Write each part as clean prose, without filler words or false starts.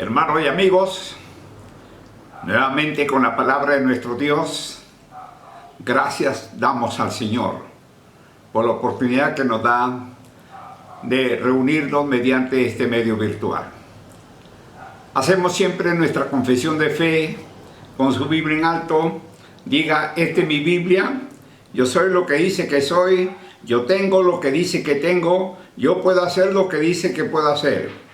Hermanos y amigos, nuevamente con la palabra de nuestro Dios, gracias damos al Señor por la oportunidad que nos da de reunirnos mediante este medio virtual. Hacemos siempre nuestra confesión de fe con su Biblia en alto. Diga: esta es mi Biblia, yo soy lo que dice que soy, yo tengo lo que dice que tengo, yo puedo hacer lo que dice que puedo hacer.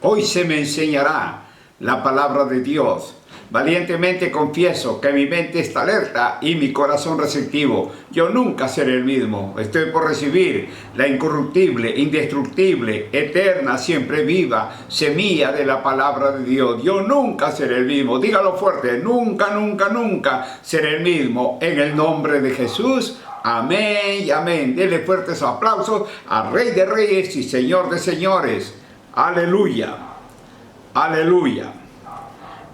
Hoy se me enseñará la palabra de Dios. Valientemente confieso que mi mente está alerta y mi corazón receptivo. Yo nunca seré el mismo. Estoy por recibir la incorruptible, indestructible, eterna, siempre viva semilla de la palabra de Dios. Yo nunca seré el mismo. Dígalo fuerte: nunca, nunca, nunca seré el mismo. En el nombre de Jesús. Amén y amén. Denle fuertes aplausos al Rey de Reyes y Señor de Señores. Aleluya. Aleluya.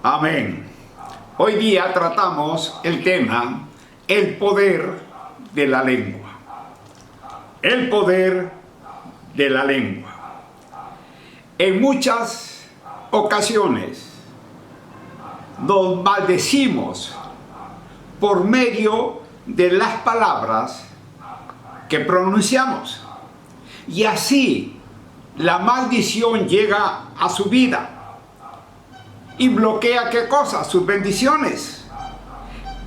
Amén. Hoy día tratamos el tema, el poder de la lengua. El poder de la lengua. En muchas ocasiones nos maldecimos por medio de las palabras que pronunciamos. Y así la maldición llega a su vida y bloquea ¿qué cosa? Sus bendiciones.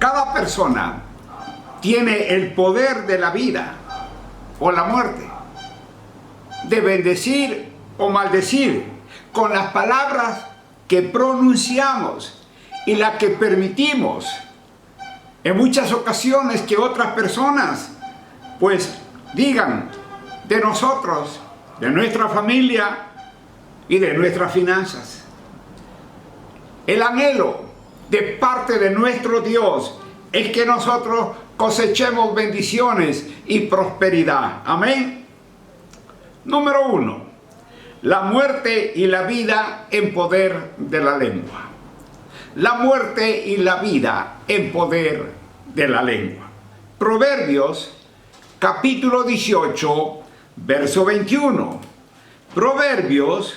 Cada persona tiene el poder de la vida o la muerte, de bendecir o maldecir con las palabras que pronunciamos y las que permitimos en muchas ocasiones que otras personas pues digan de nosotros, de nuestra familia y de nuestras finanzas. El anhelo de parte de nuestro Dios es que nosotros cosechemos bendiciones y prosperidad. Amén. Número 1. La muerte y la vida en poder de la lengua. La muerte y la vida en poder de la lengua. Proverbios capítulo 18, verso 21. Proverbios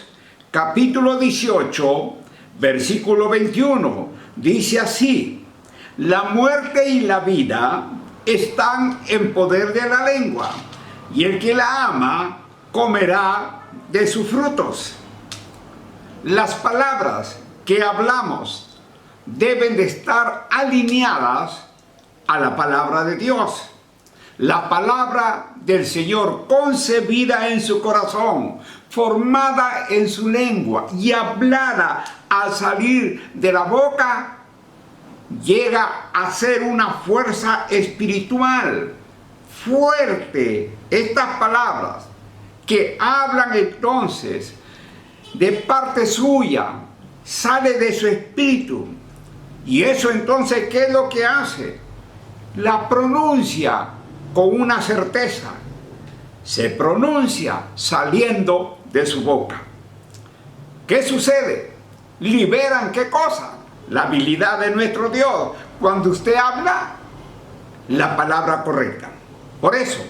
capítulo 18, versículo 21. Dice así: la muerte y la vida están en poder de la lengua, y el que la ama comerá de sus frutos. Las palabras que hablamos deben de estar alineadas a la palabra de Dios. La palabra del Señor concebida en su corazón, formada en su lengua y hablada al salir de la boca, llega a ser una fuerza espiritual fuerte. Estas palabras que hablan entonces de parte suya, sale de su espíritu. Y eso entonces, ¿qué es lo que hace? La pronuncia con una certeza. Se pronuncia saliendo de su boca. ¿Qué sucede? Liberan ¿qué cosa? La habilidad de nuestro Dios cuando usted habla la palabra correcta. Por eso,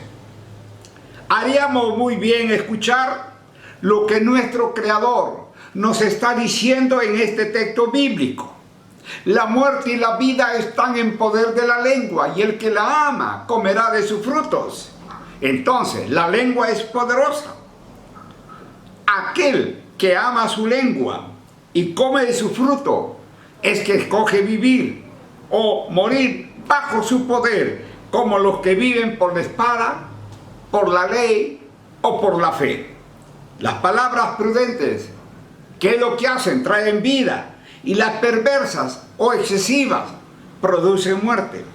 haríamos muy bien escuchar lo que nuestro Creador nos está diciendo en este texto bíblico. La muerte y la vida están en poder de la lengua, y el que la ama comerá de sus frutos. Entonces, la lengua es poderosa. Aquel que ama su lengua y come de su fruto es que escoge vivir o morir bajo su poder, como los que viven por la espada, por la ley o por la fe. Las palabras prudentes, ¿qué es lo que hacen? Traen vida. Y las perversas o excesivas producen muerte.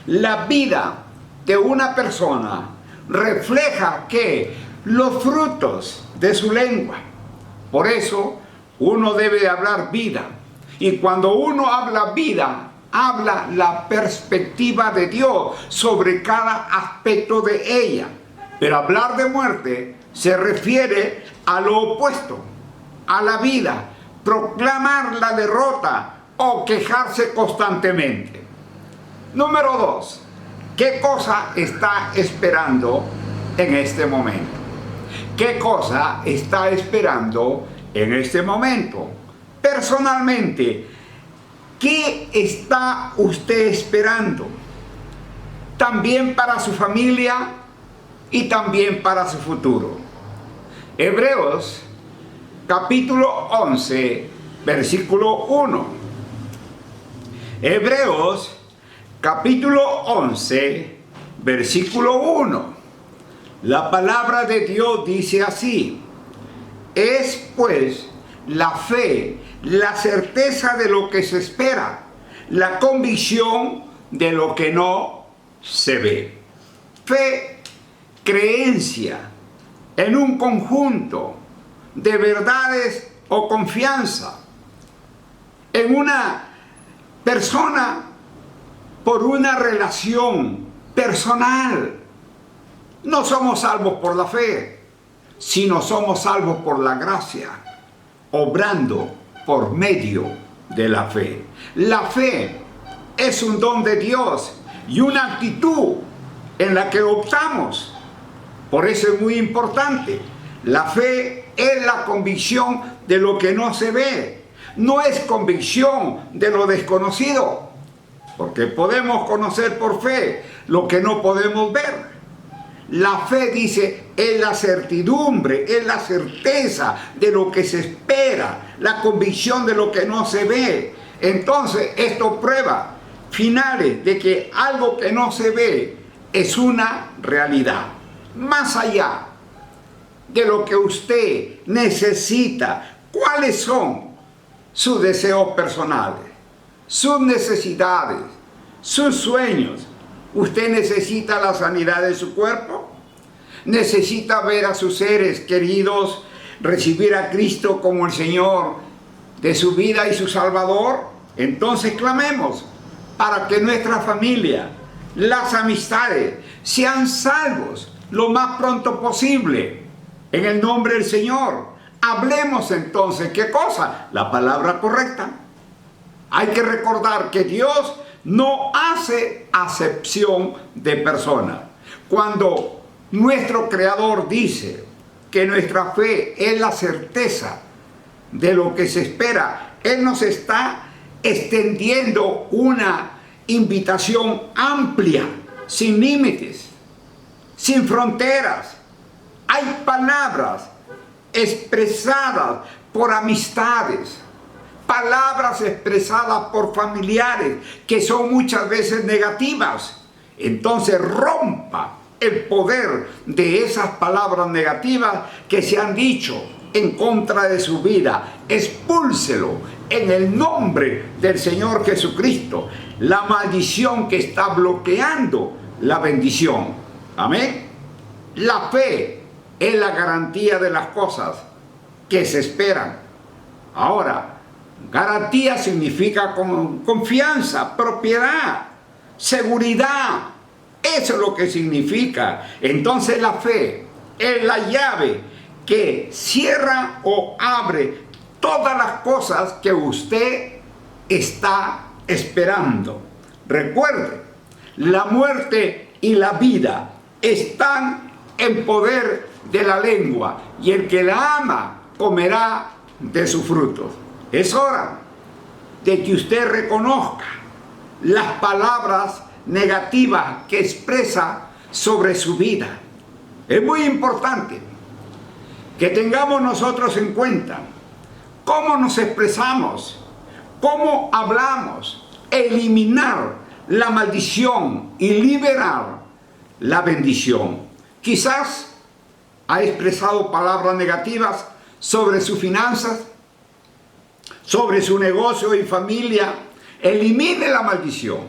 La vida de una persona refleja que los frutos de su lengua. Por eso uno debe de hablar vida. Y cuando uno habla vida, habla la perspectiva de Dios sobre cada aspecto de ella. Pero hablar de muerte se refiere a lo opuesto, a la vida. Proclamar la derrota o quejarse constantemente. Número 2. ¿Qué cosa está esperando en este momento? ¿Qué cosa está esperando en este momento? personalmente, ¿qué está usted esperando? También para su familia y también para su futuro. Hebreos capítulo 11, versículo 1. Hebreos capítulo 11, versículo 1. La palabra de Dios dice así: es pues la fe, la certeza de lo que se espera, la convicción de lo que no se ve. Fe, creencia en un conjunto de verdades o confianza en una persona por una relación personal. No somos salvos por la fe, sino somos salvos por la gracia, obrando por medio de la fe. La fe es un don de Dios y una actitud en la que optamos. Por eso es muy importante. La fe es la convicción de lo que no se ve. No es convicción de lo desconocido, porque podemos conocer por fe lo que no podemos ver. La fe, dice, es la certidumbre, es la certeza de lo que se espera, la convicción de lo que no se ve. Entonces, esto prueba finales de que algo que no se ve es una realidad. Más allá de lo que usted necesita, ¿cuáles son sus deseos personales, sus necesidades, sus sueños? ¿Usted necesita la sanidad de su cuerpo? ¿Necesita ver a sus seres queridos recibir a Cristo como el Señor de su vida y su Salvador? Entonces clamemos para que nuestra familia, las amistades, sean salvos lo más pronto posible. En el nombre del Señor. Hablemos entonces, ¿qué cosa? La palabra correcta. Hay que recordar que Dios no hace acepción de personas. Cuando nuestro Creador dice que nuestra fe es la certeza de lo que se espera, Él nos está extendiendo una invitación amplia, sin límites, sin fronteras. Hay palabras expresadas por amistades, palabras expresadas por familiares que son muchas veces negativas. Entonces rompa el poder de esas palabras negativas que se han dicho en contra de su vida. Expúlselo en el nombre del Señor Jesucristo. La maldición que está bloqueando la bendición. Amén. La fe es la garantía de las cosas que se esperan. Ahora, garantía significa confianza, propiedad, seguridad. Eso es lo que significa. Entonces la fe es la llave que cierra o abre todas las cosas que usted está esperando. Recuerde, la muerte y la vida están en poder de la lengua, y el que la ama comerá de sus frutos. Es hora de que usted reconozca las palabras negativas que expresa sobre su vida. Es muy importante que tengamos nosotros en cuenta cómo nos expresamos, cómo hablamos, eliminar la maldición y liberar la bendición. Quizás ha expresado palabras negativas sobre sus finanzas, sobre su negocio y familia. Elimine la maldición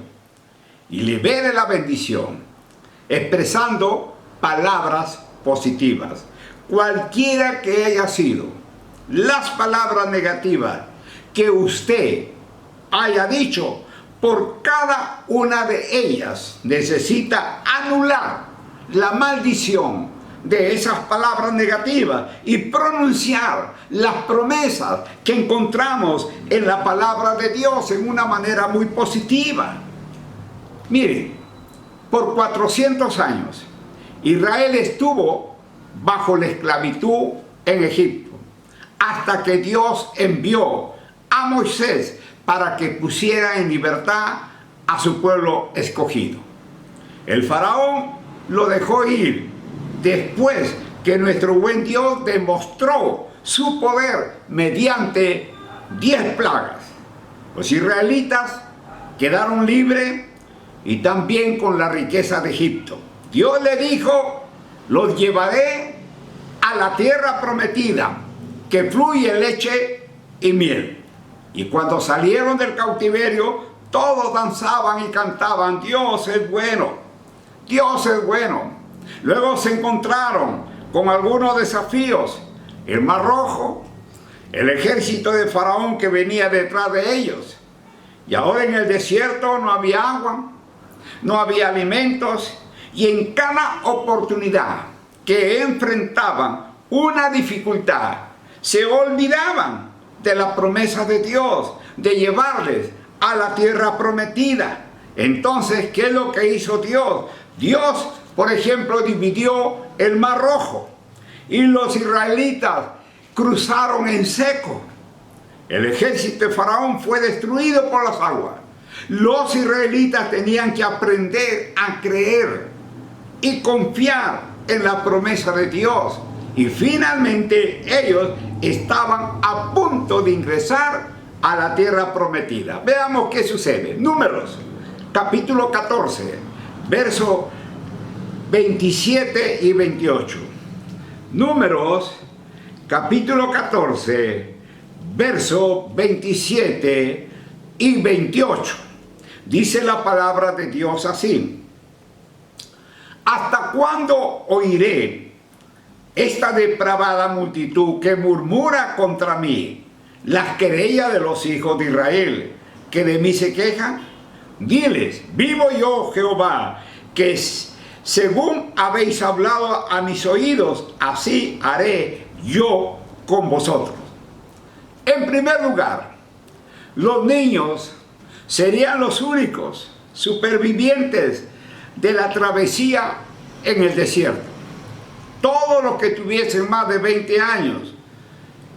y libere la bendición, expresando palabras positivas. Cualquiera que haya sido las palabras negativas que usted haya dicho, por cada una de ellas necesita anular la maldición de esas palabras negativas y pronunciar las promesas que encontramos en la palabra de Dios en una manera muy positiva. Miren, por 400 años Israel estuvo bajo la esclavitud en Egipto, hasta que Dios envió a Moisés para que pusiera en libertad a su pueblo escogido. El faraón lo dejó ir después que nuestro buen Dios demostró su poder mediante 10 plagas. Los israelitas quedaron libres y también con la riqueza de Egipto. Dios le dijo: los llevaré a la tierra prometida, que fluye leche y miel. Y cuando salieron del cautiverio, todos danzaban y cantaban: Dios es bueno, Dios es bueno. Luego se encontraron con algunos desafíos: el Mar Rojo, el ejército de Faraón que venía detrás de ellos. Y ahora en el desierto no había agua, no había alimentos, y en cada oportunidad que enfrentaban una dificultad, se olvidaban de la promesa de Dios, de llevarles a la tierra prometida. Entonces, ¿qué es lo que hizo Dios? Dios, por ejemplo, dividió el Mar Rojo y los israelitas cruzaron en seco. El ejército de Faraón fue destruido por las aguas. Los israelitas tenían que aprender a creer y confiar en la promesa de Dios. Y finalmente ellos estaban a punto de ingresar a la tierra prometida. Veamos qué sucede. Números, capítulo 14, versos 27 y 28. Números, capítulo 14, versos 27 y 28. Dice la palabra de Dios así: ¿hasta cuándo oiré esta depravada multitud que murmura contra mí las querellas de los hijos de Israel, que de mí se quejan? Diles: vivo yo, Jehová, que según habéis hablado a mis oídos, así haré yo con vosotros. En primer lugar, los niños serían los únicos supervivientes de la travesía en el desierto. Todos los que tuviesen más de 20 años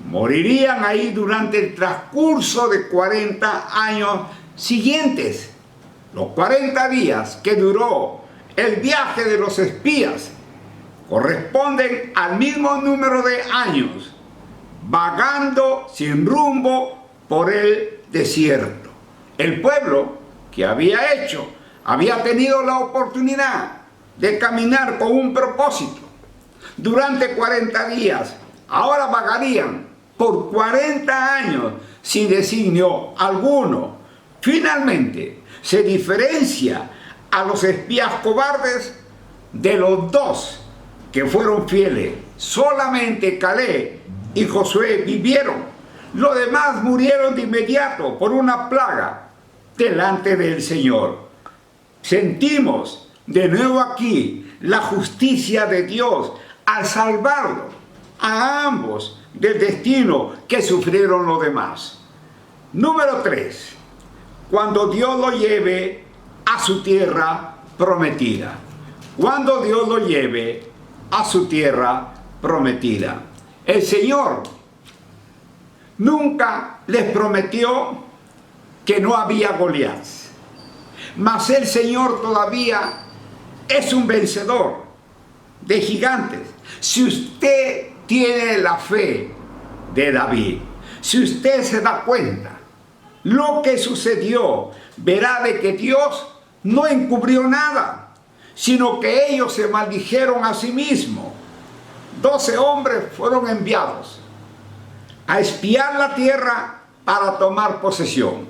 morirían ahí durante el transcurso de 40 años siguientes. Los 40 días que duró el viaje de los espías corresponden al mismo número de años vagando sin rumbo por el desierto. El pueblo que había tenido la oportunidad de caminar con un propósito durante 40 días, ahora vagarían por 40 años sin designio alguno. Finalmente se diferencia a los espías cobardes de los dos que fueron fieles. Solamente Caleb y Josué vivieron. Los demás murieron de inmediato por una plaga delante del Señor. Sentimos de nuevo aquí la justicia de Dios al salvarlo a ambos del destino que sufrieron los demás. Número 3. Cuando Dios lo lleve a su tierra prometida. Cuando Dios lo lleve a su tierra prometida. El Señor nunca les prometió que no había Goliat, mas el Señor todavía es un vencedor de gigantes. Si usted tiene la fe de David, si usted se da cuenta lo que sucedió, verá de que Dios no encubrió nada, sino que ellos se maldijeron a sí mismos. 12 hombres fueron enviados a espiar la tierra para tomar posesión.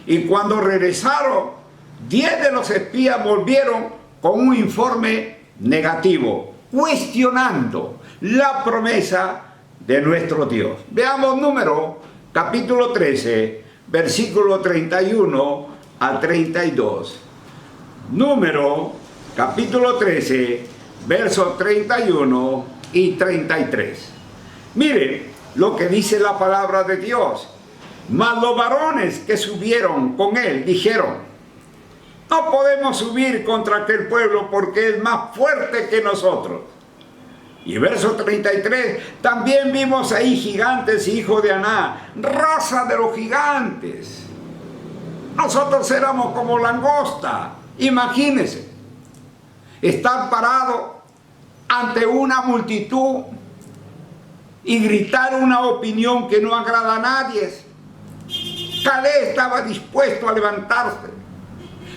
Y cuando regresaron, 10 de los espías volvieron con un informe negativo, cuestionando la promesa de nuestro Dios. Veamos Número, capítulo 13, versículo 31 al 32. Número, capítulo 13, versos 31 y 33. Miren lo que dice la palabra de Dios. Mas los varones que subieron con él dijeron: no podemos subir contra aquel pueblo porque es más fuerte que nosotros. Y verso 33, también vimos ahí gigantes, hijos de Aná, raza de los gigantes. Nosotros éramos como langosta. Imagínense, estar parado ante una multitud y gritar una opinión que no agrada a nadie. Caleb estaba dispuesto a levantarse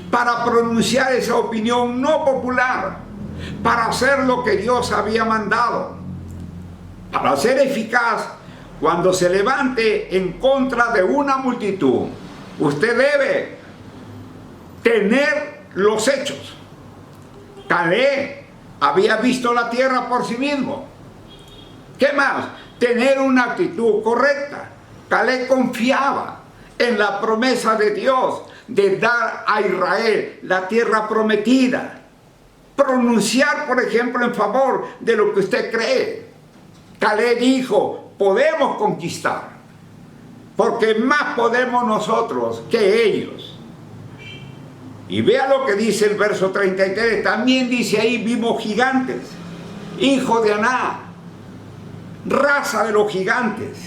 para pronunciar esa opinión no popular, para hacer lo que Dios había mandado, para ser eficaz cuando se levante en contra de una multitud. Usted debe tener los hechos. Caleb había visto la tierra por sí mismo. ¿Qué más? Tener una actitud correcta. Caleb confiaba en la promesa de Dios de dar a Israel la tierra prometida. Pronunciar, por ejemplo, en favor de lo que usted cree. Caleb dijo, podemos conquistar, porque más podemos nosotros que ellos. Y vea lo que dice el verso 33, también dice ahí, vimos gigantes, hijos de Aná, raza de los gigantes.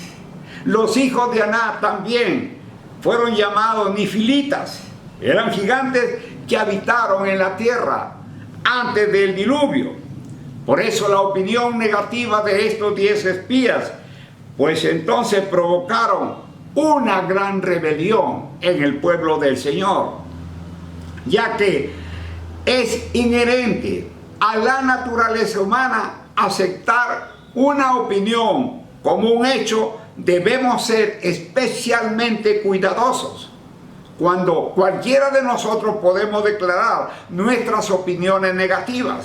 Los hijos de Aná también fueron llamados nifilitas, eran gigantes que habitaron en la tierra antes del diluvio. Por eso la opinión negativa de estos 10 espías, pues entonces provocaron una gran rebelión en el pueblo del Señor, ya que es inherente a la naturaleza humana aceptar una opinión como un hecho. Debemos ser especialmente cuidadosos cuando cualquiera de nosotros podemos declarar nuestras opiniones negativas.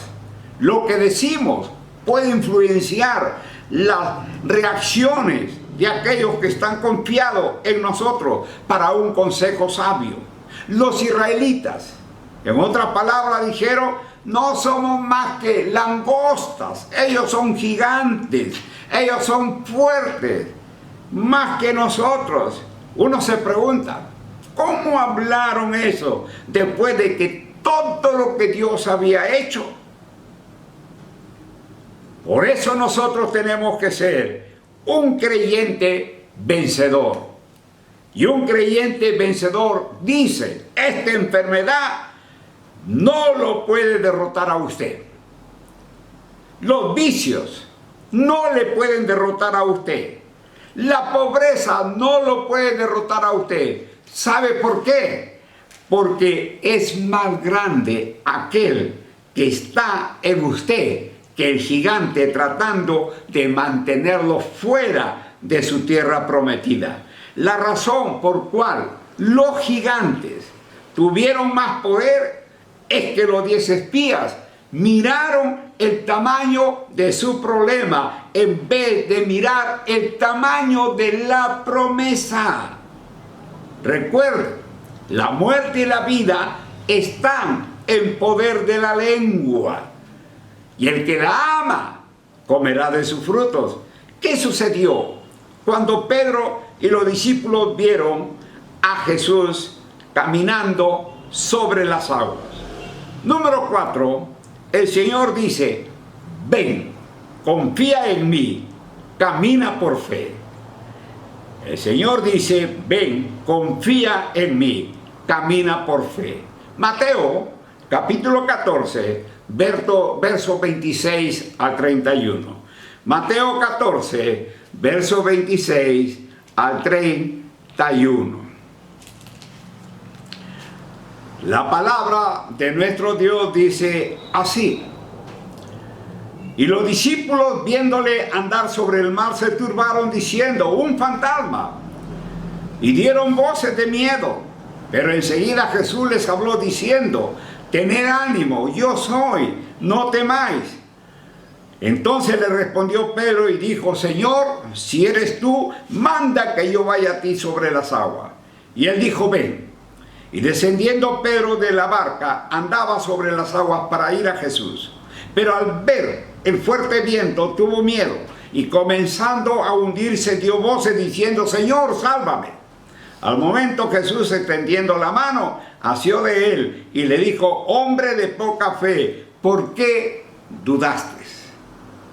Lo que decimos puede influenciar las reacciones de aquellos que están confiados en nosotros para un consejo sabio. Los israelitas, en otras palabras, dijeron, no somos más que langostas, ellos son gigantes, ellos son fuertes, más que nosotros. Uno se pregunta, ¿cómo hablaron eso después de que todo lo que Dios había hecho? Por eso nosotros tenemos que ser un creyente vencedor. Y un creyente vencedor dice, esta enfermedad no lo puede derrotar a usted. Los vicios no le pueden derrotar a usted. La pobreza no lo puede derrotar a usted. ¿Sabe por qué? Porque es más grande aquel que está en usted que el gigante tratando de mantenerlo fuera de su tierra prometida. La razón por cual los gigantes tuvieron más poder es que los 10 espías miraron el tamaño de su problema en vez de mirar el tamaño de la promesa. Recuerden, la muerte y la vida están en poder de la lengua, y el que la ama comerá de sus frutos. ¿Qué sucedió cuando Pedro y los discípulos vieron a Jesús caminando sobre las aguas? Número 4, el Señor dice, ven, confía en mí, camina por fe. El Señor dice, ven, confía en mí, camina por fe. Mateo, capítulo 14, verso 26 al 31. Mateo 14, verso 26 al 31. La palabra de nuestro Dios dice así: y los discípulos, viéndole andar sobre el mar, se turbaron diciendo, un fantasma, y dieron voces de miedo. Pero enseguida Jesús les habló diciendo, tened ánimo, yo soy, no temáis. Entonces le respondió Pedro y dijo, Señor, si eres tú, manda que yo vaya a ti sobre las aguas. Y él dijo, ven. Y descendiendo Pedro de la barca, andaba sobre las aguas para ir a Jesús. Pero al ver el fuerte viento, tuvo miedo, y comenzando a hundirse, dio voces diciendo, Señor, sálvame. Al momento Jesús, extendiendo la mano, asió de él y le dijo, hombre de poca fe, ¿por qué dudaste?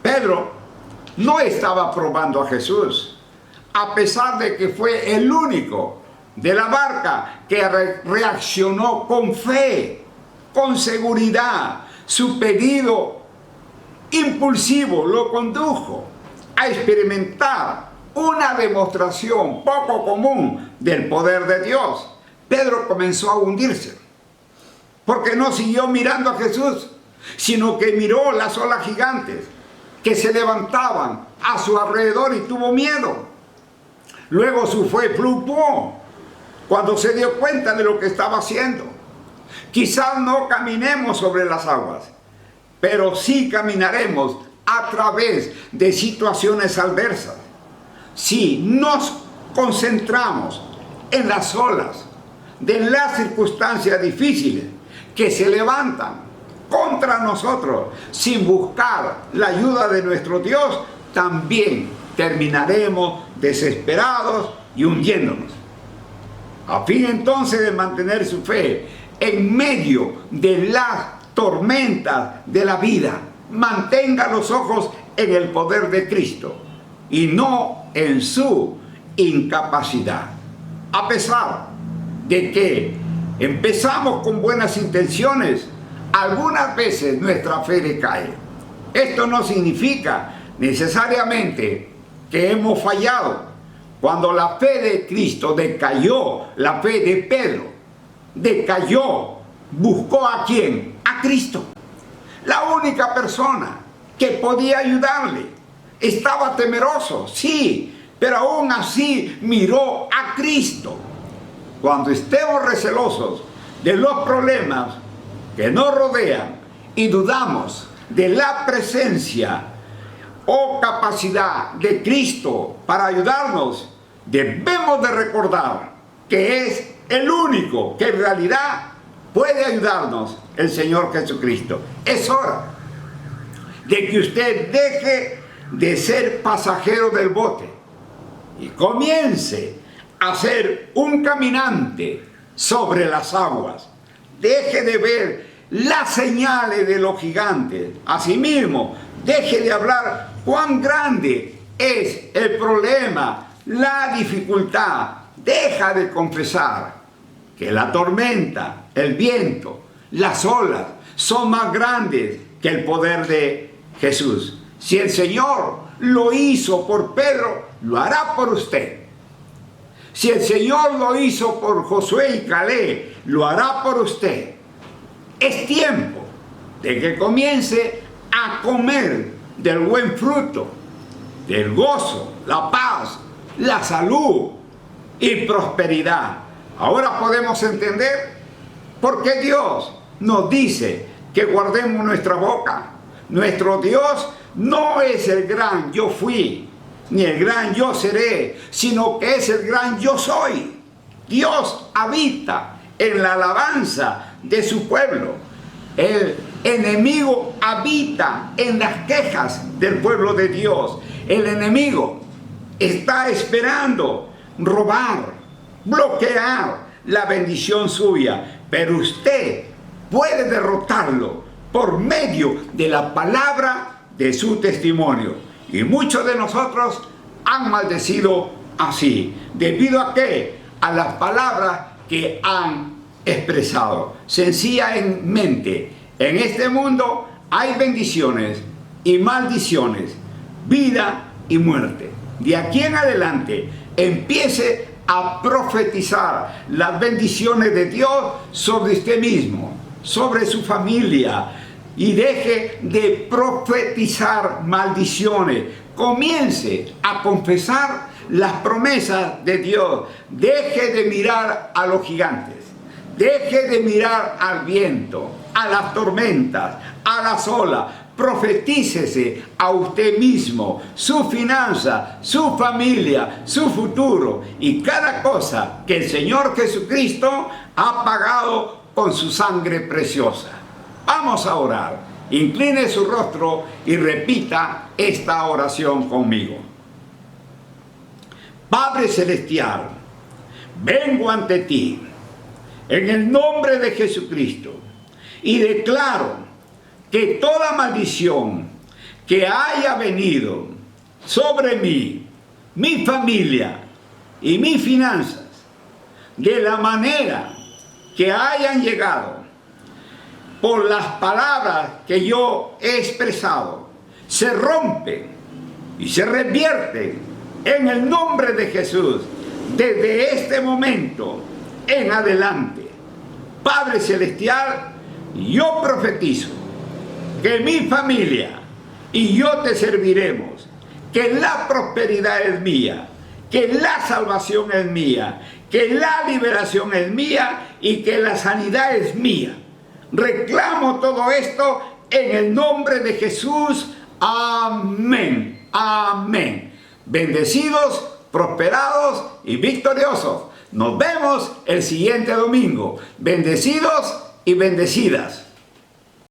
Pedro no estaba probando a Jesús, a pesar de que fue el único de la barca que reaccionó con fe, con seguridad. Su pedido impulsivo lo condujo a experimentar una demostración poco común del poder de Dios. Pedro comenzó a hundirse, porque no siguió mirando a Jesús, sino que miró las olas gigantes que se levantaban a su alrededor y tuvo miedo. Luego su fe fluctuó cuando se dio cuenta de lo que estaba haciendo. Quizás no caminemos sobre las aguas, pero sí caminaremos a través de situaciones adversas. Si nos concentramos en las olas de las circunstancias difíciles que se levantan contra nosotros sin buscar la ayuda de nuestro Dios, también terminaremos desesperados y hundiéndonos. A fin entonces de mantener su fe en medio de las tormentas de la vida, mantenga los ojos en el poder de Cristo y no en su incapacidad. A pesar de que empezamos con buenas intenciones, algunas veces nuestra fe decae. Esto no significa necesariamente que hemos fallado. Cuando la fe de Cristo decayó, la fe de Pedro decayó, buscó ¿a quién? A Cristo. La única persona que podía ayudarle. Estaba temeroso, sí, pero aún así miró a Cristo. Cuando estemos recelosos de los problemas que nos rodean y dudamos de la presencia o capacidad de Cristo para ayudarnos, debemos de recordar que es el único que en realidad puede ayudarnos, el Señor Jesucristo. Es hora de que usted deje de ser pasajero del bote y comience a ser un caminante sobre las aguas. Deje de ver las señales de los gigantes. Asimismo, deje de hablar cuán grande es el problema, la dificultad. Deja de confesar que la tormenta, el viento, las olas son más grandes que el poder de Jesús. Si el Señor lo hizo por Pedro, lo hará por usted. Si el Señor lo hizo por Josué y Caleb, lo hará por usted. Es tiempo de que comience a comer del buen fruto, del gozo, la paz, la salud y prosperidad. Ahora podemos entender por qué Dios nos dice que guardemos nuestra boca. Nuestro Dios no es el gran yo fui, ni el gran yo seré, sino que es el gran yo soy. Dios habita en la alabanza de su pueblo. El enemigo habita en las quejas del pueblo de Dios. El enemigo está esperando robar, bloquear la bendición suya, pero usted puede derrotarlo por medio de la palabra de su testimonio. Y muchos de nosotros han maldecido así. ¿Debido a qué? A las palabras que han expresado. Sencillamente, en este mundo hay bendiciones y maldiciones, vida y muerte. De aquí en adelante, empiece a profetizar las bendiciones de Dios sobre usted mismo, sobre su familia, y deje de profetizar maldiciones. Comience a confesar las promesas de Dios. Deje de mirar a los gigantes. Deje de mirar al viento, a las tormentas, a las olas. Profetícese a usted mismo, su finanza, su familia, su futuro y cada cosa que el Señor Jesucristo ha pagado con su sangre preciosa. Vamos a orar. Incline su rostro y repita esta oración conmigo. Padre Celestial, vengo ante ti en el nombre de Jesucristo y declaro que toda maldición que haya venido sobre mí, mi familia y mis finanzas, de la manera que hayan llegado por las palabras que yo he expresado, se rompen y se revierten en el nombre de Jesús desde este momento en adelante. Padre Celestial, yo profetizo que mi familia y yo te serviremos, que la prosperidad es mía, que la salvación es mía, que la liberación es mía y que la sanidad es mía. Reclamo todo esto en el nombre de Jesús. Amén. Amén. Bendecidos, prosperados y victoriosos. Nos vemos el siguiente domingo. Bendecidos y bendecidas.